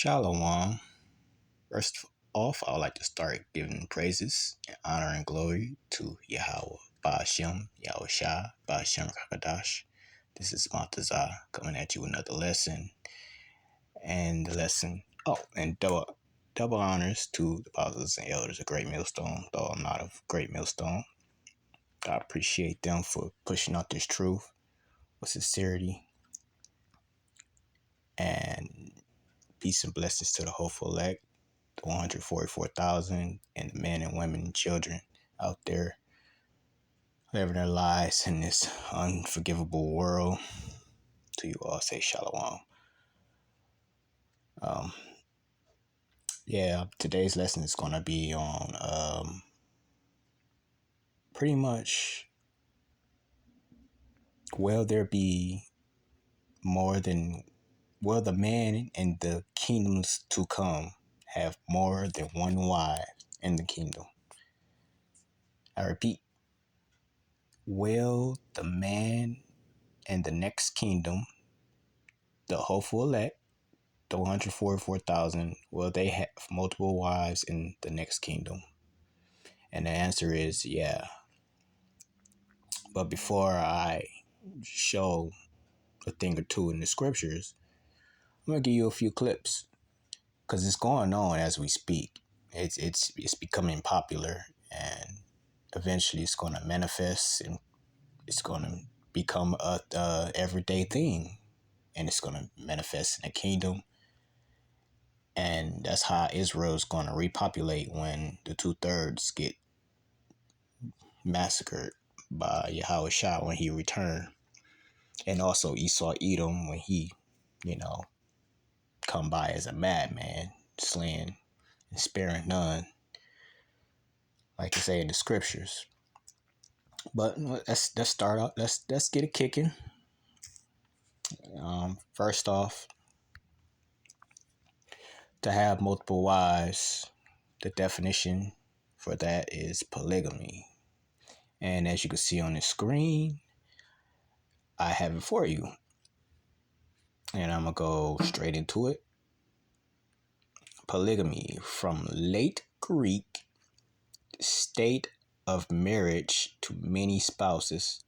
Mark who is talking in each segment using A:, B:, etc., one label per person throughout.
A: Shalom. First off, I would like to start giving praises and honor and glory to Yahweh, Ba'ashem, Yahweh Shah, Ba'ashem Kakadash. This is Montazah coming at you with another lesson. And the lesson, and double honors to the apostles and elders of Great Millstone, though I'm not of Great Millstone. I appreciate them for pushing out this truth with sincerity. And peace and blessings to the hopeful elect, the 144,000, and the men and women and children out there living their lives in this unforgivable world. To you all, say shalom. Um, today's lesson is going to be on pretty much, will there be will the man in the kingdoms to come have more than one wife in the kingdom? I repeat, will the man in the next kingdom, the hopeful elect, the 144,000, will they have multiple wives in the next kingdom? And the answer is yeah. But before I show a thing or two in the scriptures, I'm gonna give you a few clips because it's going on as we speak. It's becoming popular, and eventually it's going to manifest, and it's going to become a everyday thing, and it's going to manifest in the kingdom. And that's how Israel's going to repopulate when the 2/3 get massacred by Yahweh Shah when he returned. And also Esau Edom when he, come by as a madman, slaying and sparing none, like they say in the scriptures. But let's start out. Let's get it kicking. First off, to have multiple wives, the definition for that is polygamy. And as you can see on the screen, I have it for you. And I'm going to go straight into it. Polygamy, from late Greek, state of marriage to many spouses,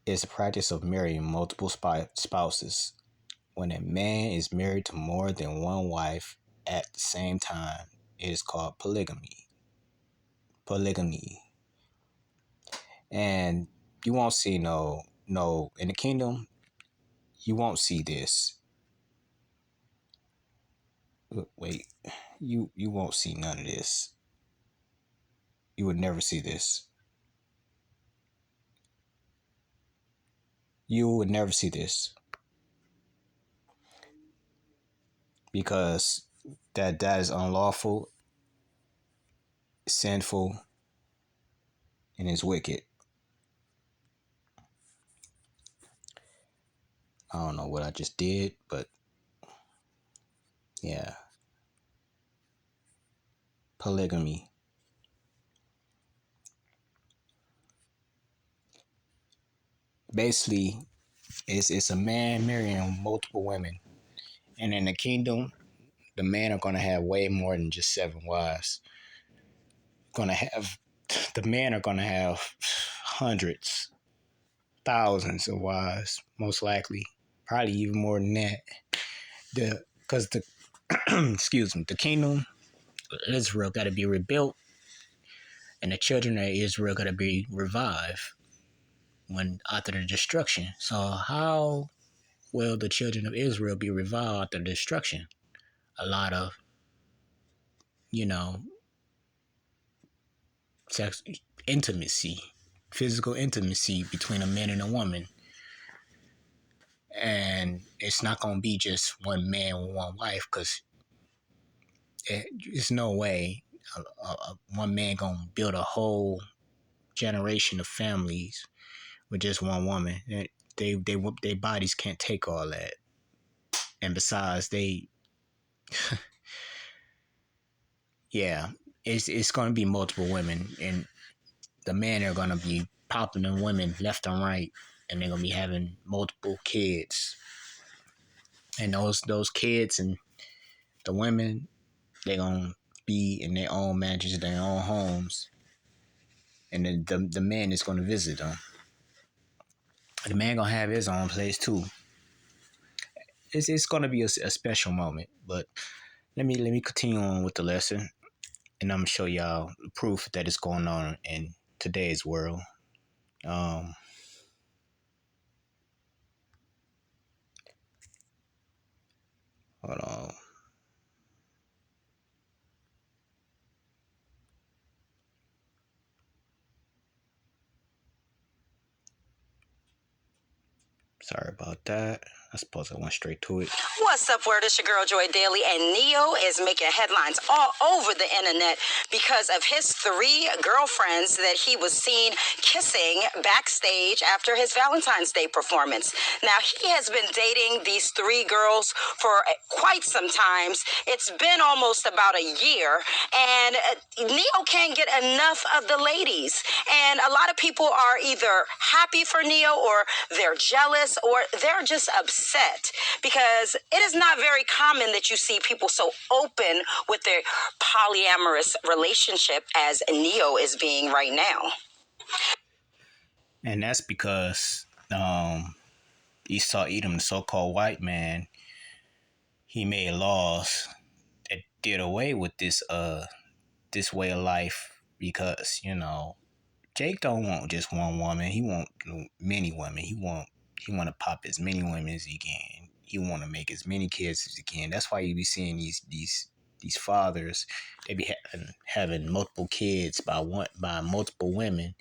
A: is a practice of marrying multiple spouses. When a man is married to more than one wife at the same time, it is called polygamy. And you won't see no in the kingdom, you won't see this. Wait, you won't see none of this. You would never see this. You would never see this. Because that is unlawful, sinful, and is wicked. I don't know what I just did, but yeah. Polygamy. Basically, it's a man marrying multiple women. And in the kingdom, the men are going to have way more than just 7 wives. The men are going to have hundreds, thousands of wives, most likely, probably even more than that. Because the excuse me, the kingdom of Israel got to be rebuilt, and the children of Israel got to be revived when after the destruction. So how will the children of Israel be revived after destruction? A lot of, sex intimacy, physical intimacy between a man and a woman. And it's not going to be just one man with one wife, because there's no way one man going to build a whole generation of families with just one woman. Their bodies can't take all that. And besides, it's going to be multiple women, and the men are going to be popping them women left and right, and they're going to be having multiple kids. And those kids and The women, they gonna be in their own mansions, their own homes, and then the man is gonna visit them. The man gonna have his own place too. It's gonna be a special moment. But let me continue on with the lesson, and I'm gonna show y'all proof that it's going on in today's world. Um, Hold on. Sorry about that. I suppose I went straight to it.
B: What's up, word? It's your girl Joy Daily, and Neo is making headlines all over the internet because of his 3 girlfriends that he was seen kissing backstage after his Valentine's Day performance. Now, he has been dating these 3 girls for quite some times. It's been almost about a year, and Neo can't get enough of the ladies. And a lot of people are either happy for Neo, or they're jealous, or they're just upset, because it is not very common that you see people so open with their polyamorous relationship as Neo is being right now.
A: And that's because Esau Edom, the so-called white man, he made laws that did away with this way of life, because Jake don't want just one woman. He want many women. He want to pop as many women as he can. He want to make as many kids as he can. That's why you be seeing these fathers. They be having multiple kids by multiple women.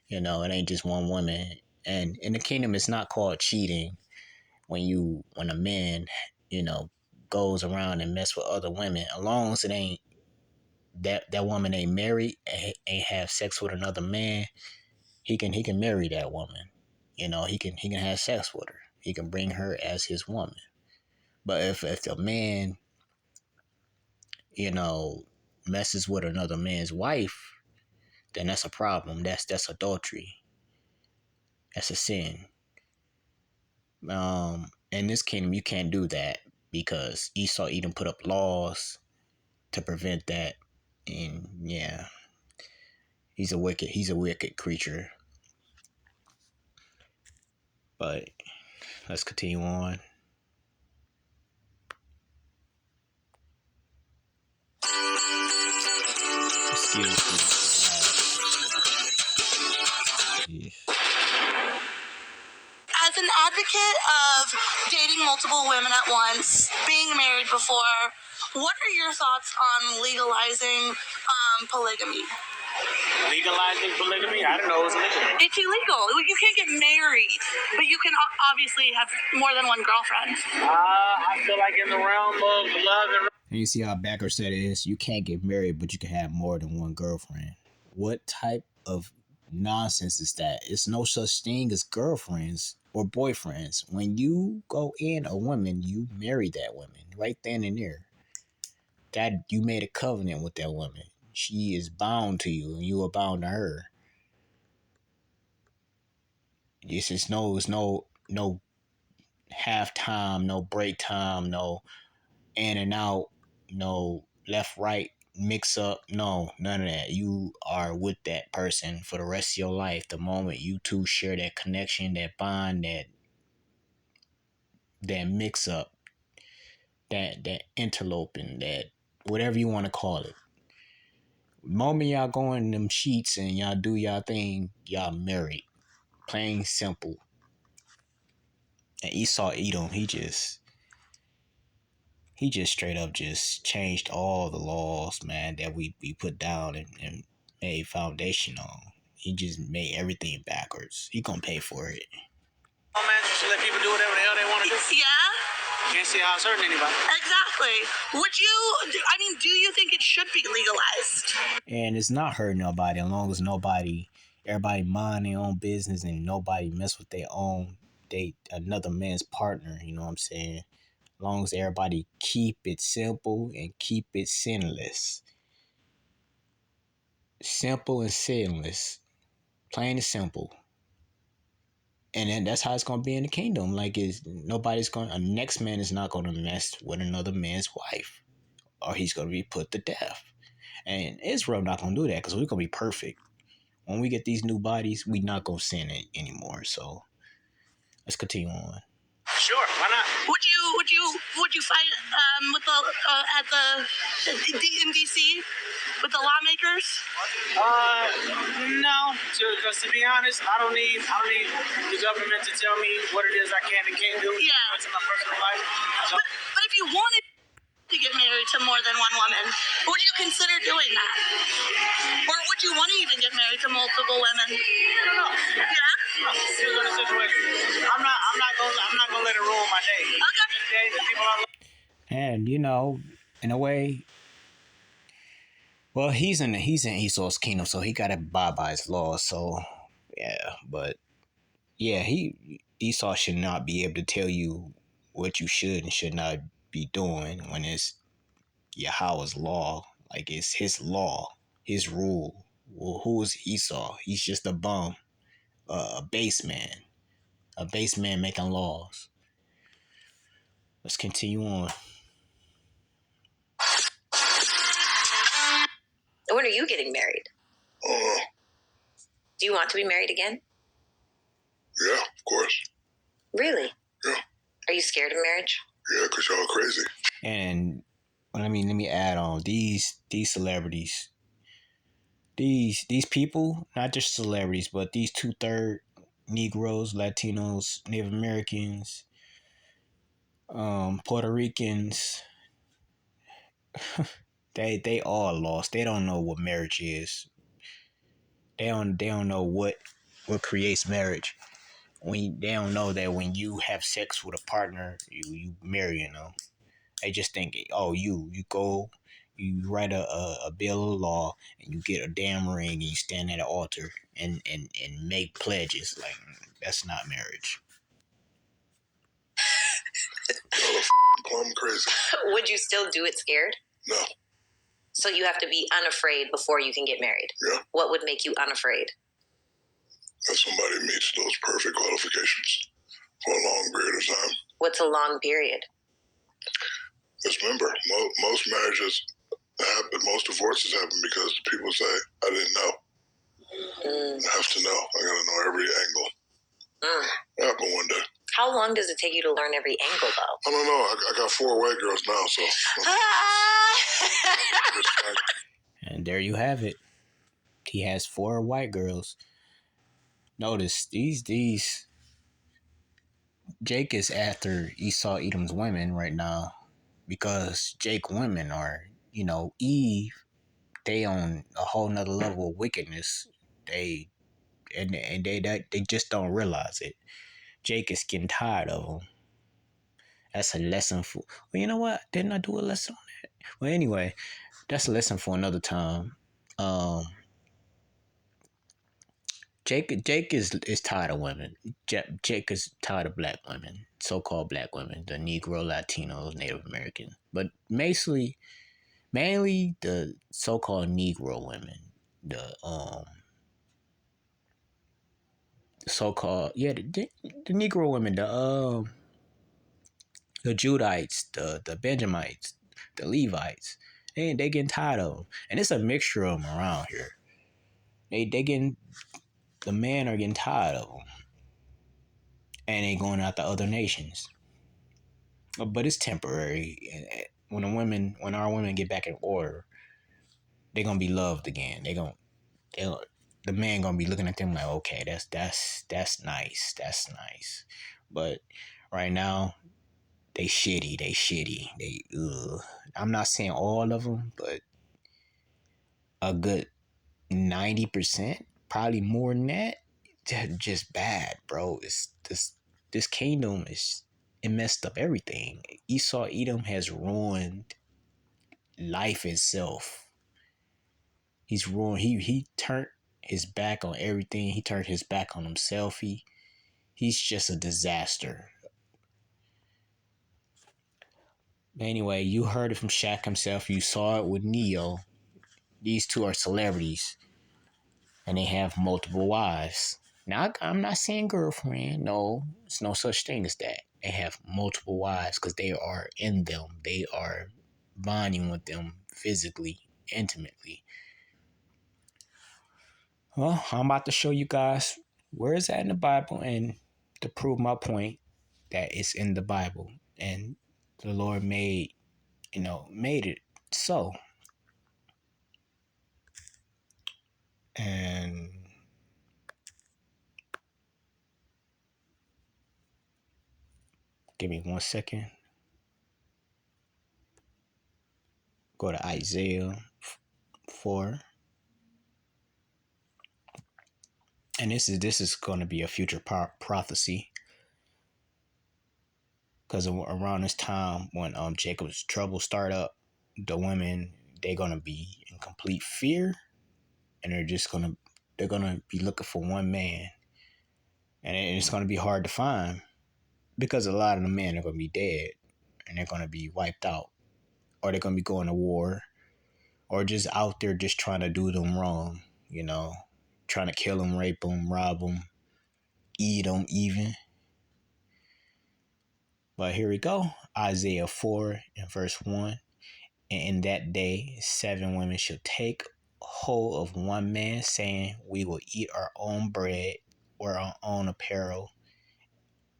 A: It ain't just one woman. And in the kingdom, it's not called cheating when a man goes around and mess with other women, as long as it ain't that woman ain't married, ain't have sex with another man. He can marry that woman. He can have sex with her. He can bring her as his woman. But if the man, you know, messes with another man's wife, then that's a problem. That's adultery. That's a sin. In this kingdom, you can't do that because Esau Edom put up laws to prevent that. And yeah, he's a wicked creature. But let's continue on. Excuse me.
B: As an advocate of dating multiple women at once, being married before, what are your thoughts on legalizing polygamy?
C: Legalizing polygamy? I didn't know it was illegal.
B: It's illegal. You can't get married, but you can obviously have more than one girlfriend.
C: I feel like in the realm of love
A: and you see how backwards said it is? You can't get married, but you can have more than one girlfriend. What type of nonsense is that? It's no such thing as girlfriends or boyfriends. When you go in a woman, you marry that woman right then and there. That you made a covenant with that woman. She is bound to you, and you are bound to her. It's no half time, no break time, no in and out, no left right mix up, no, none of that. You are with that person for the rest of your life. The moment you two share that connection, that bond, that mix up, that interloping, that whatever you want to call it. The moment y'all go in them sheets and y'all do y'all thing, y'all married. Plain simple. And Esau Edom, he just straight up just changed all the laws, man, that we put down and made foundation on. He just made everything backwards. He gonna pay for it.
C: Oh man, you should let people do whatever the hell they want to do.
B: Yeah?
C: Can't see how it's hurting anybody.
B: Exactly. Do you think it should be legalized?
A: And it's not hurting nobody as long as everybody mind their own business and nobody mess with another man's partner, you know what I'm saying? As long as everybody keep it simple and keep it sinless. Simple and sinless. Plain and simple. And then that's how it's gonna be in the kingdom. Like a next man is not gonna mess with another man's wife. or he's going to be put to death. And Israel not going to do that because we're going to be perfect. When we get these new bodies, we not going to sin it anymore. So let's continue on.
C: Sure, why not?
D: Would you fight with the at the in DC with the lawmakers?
C: No, because to be honest, I don't need the government to tell me what it is I can and can't do.
D: Yeah.
C: It's in my personal life. So,
D: But if you wanted to get married to more than one woman, would you consider doing that? Or would you want to even get married to multiple women?
C: I don't know.
D: Yeah.
C: Depends on the situation. I'm not gonna let it ruin my day.
D: Okay.
C: The people I love.
A: And you know, in a way, well, he's in Esau's kingdom, so he got to abide by his laws. So yeah, but yeah, Esau should not be able to tell you what you should and should not be doing when it's Yahweh's law. Like it's his law, his rule. Well, who is Esau? He's just a bum, a base man, making laws. Let's continue on.
B: When are you getting married? Do you want to be married again?
E: Yeah, of course.
B: Really?
E: Yeah.
B: Are you scared of marriage?
E: Yeah, because y'all crazy.
A: And let me add on these celebrities, these people, not just celebrities, but these 2/3 Negroes, Latinos, Native Americans, Puerto Ricans. They all lost. They don't know what marriage is. They don't know what creates marriage. They don't know that when you have sex with a partner, you marrying them. They just think, oh, you go, you write a bill of law and you get a damn ring and you stand at an altar and make pledges. Like that's not marriage.
E: Y'all are plumb crazy.
B: Would you still do it scared?
E: No.
B: So you have to be unafraid before you can get married.
E: Yeah.
B: What would make you unafraid?
E: If somebody meets those perfect qualifications for a long period of time.
B: What's a long period?
E: Just remember, most marriages happen, most divorces happen because people say, I didn't know. I have to know. I got to know every angle. It happened one day.
B: How long does it take you to learn every angle, though?
E: I don't know. I got 4 white girls now, so.
A: And there you have it. He has 4 white girls. Notice these Jake is after Esau Edom's women right now because Jake women are, Eve, they on a whole nother level of wickedness. They just don't realize it. Jake is getting tired of them. That's a lesson for. Well, you know what? Didn't I do a lesson on that? Well, anyway, that's a lesson for another time. Jake is tired of women. Jake is tired of black women, so-called black women, the Negro, Latinos, Native American, but mainly the so-called Negro women, the so-called the Negro women, the Judites, the Benjamites, the Levites, and they getting tired of them, and it's a mixture of them around here. They getting the men are getting tired of them, and they going out to other nations. But it's temporary. When our women get back in order, they're gonna be loved again. The man gonna be looking at them like, okay, that's nice, But right now, they shitty. I'm not saying all of them, but a good 90%, probably more than that, just bad, bro. It's this kingdom it messed up everything. Esau Edom has ruined life itself. He's ruined. He turned his back on everything. He turned his back on himself. He's just a disaster. Anyway, you heard it from Shaq himself. You saw it with Neo. These two are celebrities, and they have multiple wives. Now, I'm not saying girlfriend. No, it's no such thing as that. They have multiple wives because they are in them. They are bonding with them physically, intimately. Well, I'm about to show you guys where it's at in the Bible and to prove my point that it's in the Bible and the Lord made it so. And give me 1 second. Go to Isaiah 4. And this is going to be a future prophecy, because around this time when Jacob's trouble start up, the women, they're gonna be in complete fear, and they're gonna be looking for one man, and it's gonna be hard to find because a lot of the men are gonna be dead, and they're gonna be wiped out, or they're gonna be going to war, or just out there just trying to do them wrong, trying to kill them, rape them, rob them, eat them even. But here we go, Isaiah 4 and verse 1. And in that day, 7 women shall take hold of one man, saying, we will eat our own bread or our own apparel.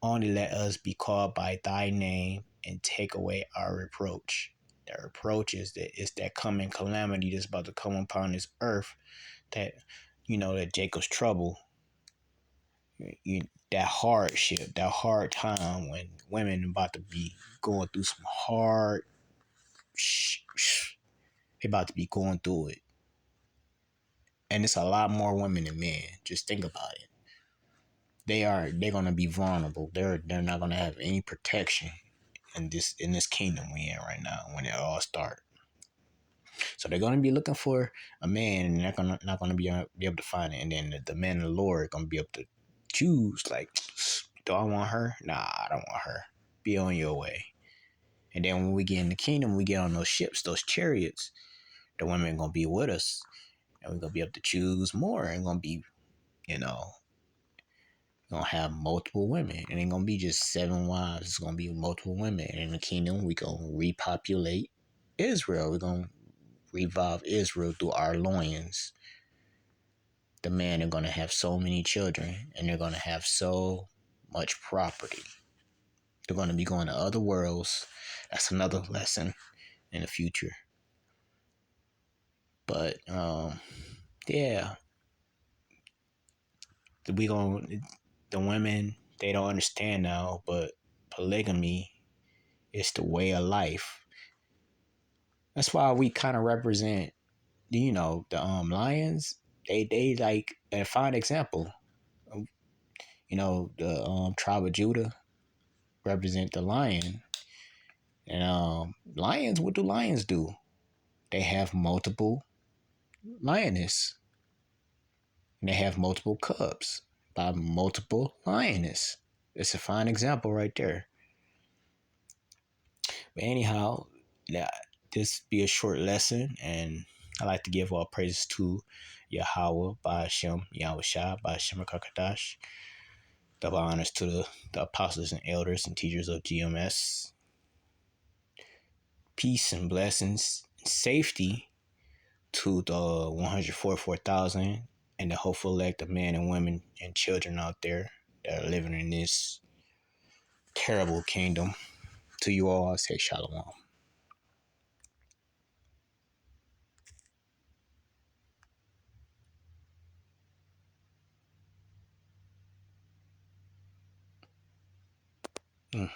A: Only let us be called by thy name and take away our reproach. That reproach is that coming calamity that's about to come upon this earth, that, that Jacob's trouble, that hardship, that hard time when women about to be going through some hard they about to be going through it. And it's a lot more women than men. Just think about it. They're gonna be vulnerable. They're not gonna have any protection in this kingdom we in right now when it all start. So they're gonna be looking for a man, and they're not gonna be able to find it. And then the men of the Lord are gonna be able to choose. Like, do I want her? Nah, I don't want her. Be on your way. And then when we get in the kingdom, we get on those ships, those chariots. The women are gonna be with us, and we're gonna be able to choose more. And gonna be, gonna have multiple women. It ain't gonna be just 7 wives. It's gonna be multiple women. And in the kingdom, we gonna repopulate Israel. We're gonna revive Israel through our loins. The men are gonna have so many children, and they're gonna have so much property. They're gonna be going to other worlds. That's another lesson in the future. But yeah, we gonna the women, they don't understand now, but polygamy is the way of life. That's why we kind of represent, the lions. They like a fine example. The tribe of Judah represent the lion, and lions. What do lions do? They have multiple lioness, and they have multiple cubs by multiple lioness. It's a fine example right there. But anyhow, yeah, this be a short lesson, and I like to give all praises to Yahweh, Ba'ashem, Yahweh Shah, Ba'ashem Kakadash. Double honors to the apostles and elders and teachers of GMS. Peace and blessings, safety to the 144,000 and the hopeful elect of men and women and children out there that are living in this terrible kingdom. To you all, I say shalom. Mm.